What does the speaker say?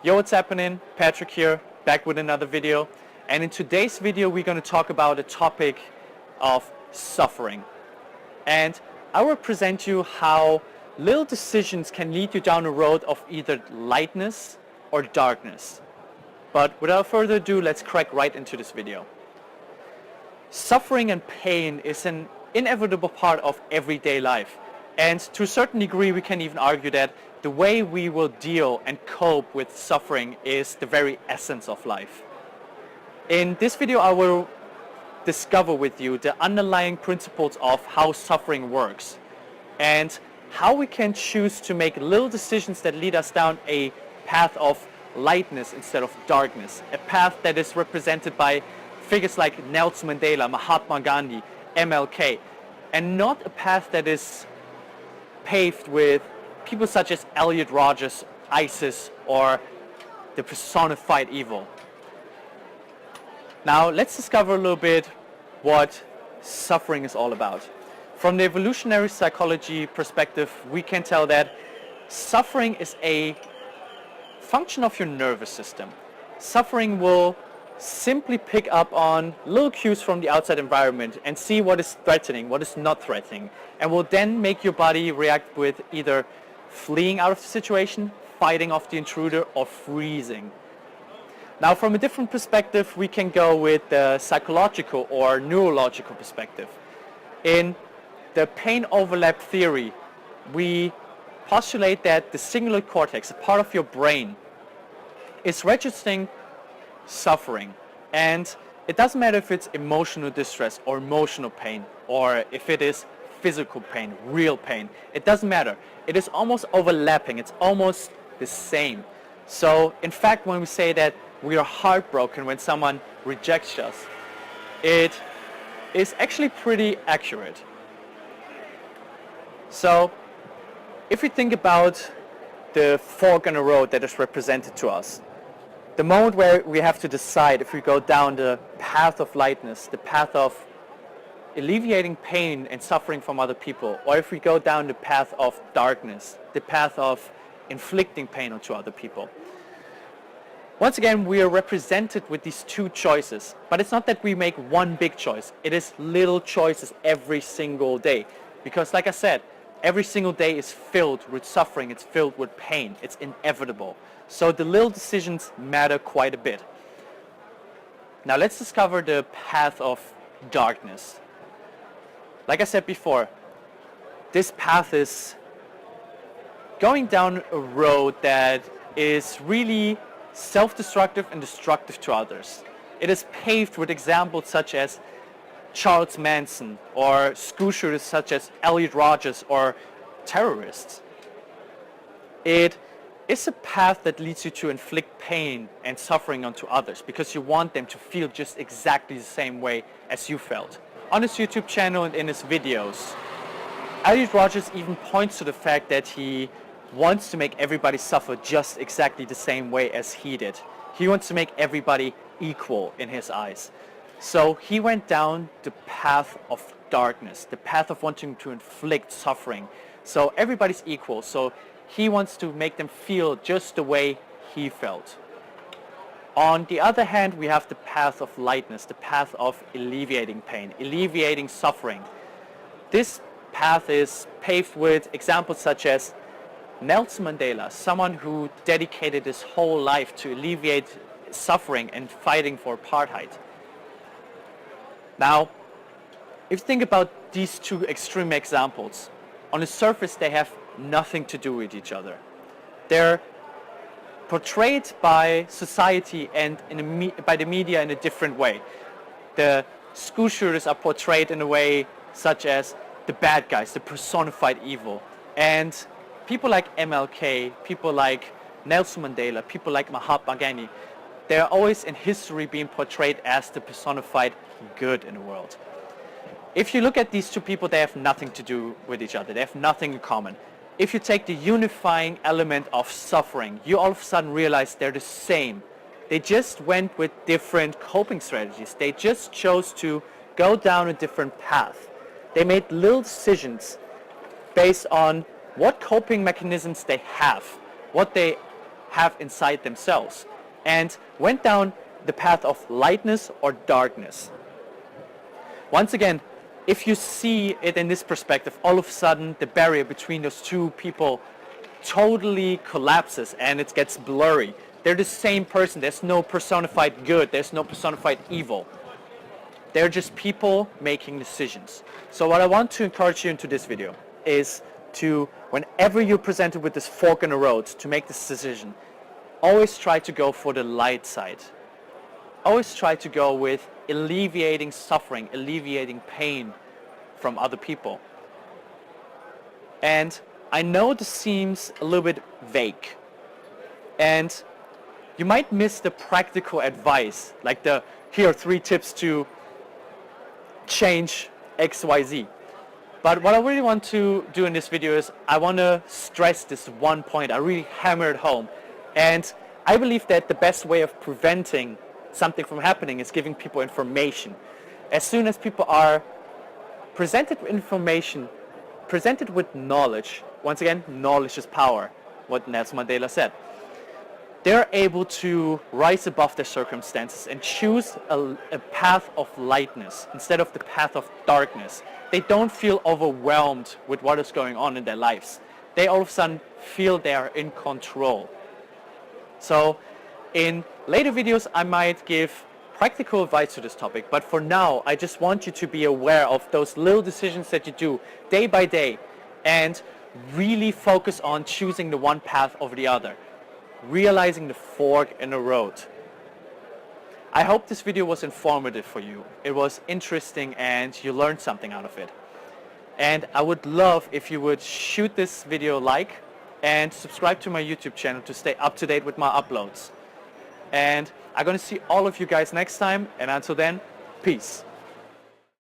Yo, what's happening? Patrick here, back with another video. And in today's video, we're going to talk about a topic of suffering. And I will present you how little decisions can lead you down a road of either lightness or darkness. But without further ado, let's crack right into this video. Suffering and pain is an inevitable part of everyday life. And to a certain degree, we can even argue that the way we will deal and cope with suffering is the very essence of life. In this video, I will discover with you the underlying principles of how suffering works and how we can choose to make little decisions that lead us down a path of lightness instead of darkness, a path that is represented by figures like Nelson Mandela, Mahatma Gandhi, MLK, and not a path that is paved with people such as Elliot Rodger, ISIS, or the personified evil. Now let's discover a little bit what suffering is all about. From the evolutionary psychology perspective, we can tell that suffering is a function of your nervous system. Suffering will simply pick up on little cues from the outside environment and see what is threatening, what is not threatening, and will then make your body react with either fleeing out of the situation, fighting off the intruder, or freezing. Now, from a different perspective, we can go with the psychological or neurological perspective. In the pain overlap theory, we postulate that the cingulate cortex, a part of your brain, is registering suffering. And it doesn't matter if it's emotional distress or emotional pain, or if it is physical pain, real pain. It doesn't matter. It is almost overlapping. It's almost the same. So, in fact, when we say that we are heartbroken when someone rejects us, it is actually pretty accurate. So, if we think about the fork in the road that is represented to us, the moment where we have to decide if we go down the path of lightness, the path of alleviating pain and suffering from other people, or if we go down the path of darkness, the path of inflicting pain onto other people. Once again, we are represented with these two choices, but it's not that we make one big choice. It is little choices every single day. Because like I said, every single day is filled with suffering, it's filled with pain, it's inevitable. So the little decisions matter quite a bit. Now let's discover the path of darkness. Like I said before, this path is going down a road that is really self-destructive and destructive to others. It is paved with examples such as Charles Manson, or school shooters such as Elliot Rodger, or terrorists. It is a path that leads you to inflict pain and suffering onto others because you want them to feel just exactly the same way as you felt. On his YouTube channel and in his videos, Elliot Rodger even points to the fact that he wants to make everybody suffer just exactly the same way as he did. He wants to make everybody equal in his eyes. So he went down the path of darkness, the path of wanting to inflict suffering. So everybody's equal. So he wants to make them feel just the way he felt. On the other hand, we have the path of lightness, the path of alleviating pain, alleviating suffering. This path is paved with examples such as Nelson Mandela, someone who dedicated his whole life to alleviate suffering and fighting for apartheid. Now, if you think about these two extreme examples, on the surface they have nothing to do with each other. They're portrayed by society and by the media in a different way. The school shooters are portrayed in a way such as the bad guys, the personified evil. And people like MLK, people like Nelson Mandela, people like Mahatma Gandhi, they're always in history being portrayed as the personified good in the world. If you look at these two people, they have nothing to do with each other. They have nothing in common. If you take the unifying element of suffering, you all of a sudden realize they're the same. They just went with different coping strategies. They just chose to go down a different path. They made little decisions based on what coping mechanisms they have, what they have inside themselves, and went down the path of lightness or darkness. Once again, if you see it in this perspective, all of a sudden the barrier between those two people totally collapses and it gets blurry. They're the same person. There's no personified good. There's no personified evil. They're just people making decisions. So what I want to encourage you into this video is to, whenever you're presented with this fork in the road to make this decision, always try to go for the light side. Always try to go with alleviating suffering, alleviating pain from other people. And I know this seems a little bit vague, and you might miss the practical advice, like the here are 3 tips to change XYZ. But what I really want to do in this video is I want to stress this one point. I really hammer it home. And I believe that the best way of preventing something from happening is giving people information. As soon as people are presented with information, presented with knowledge, once again, knowledge is power, what Nelson Mandela said, they're able to rise above their circumstances and choose a path of lightness instead of the path of darkness. They don't feel overwhelmed with what is going on in their lives. They all of a sudden feel they are in control. So in later videos I might give practical advice to this topic, but for now I just want you to be aware of those little decisions that you do day by day and really focus on choosing the one path over the other, realizing the fork in the road. I hope this video was informative for you. It was interesting and you learned something out of it. And I would love if you would shoot this video a like and subscribe to my YouTube channel to stay up to date with my uploads. And I'm going to see all of you guys next time, and until then, peace.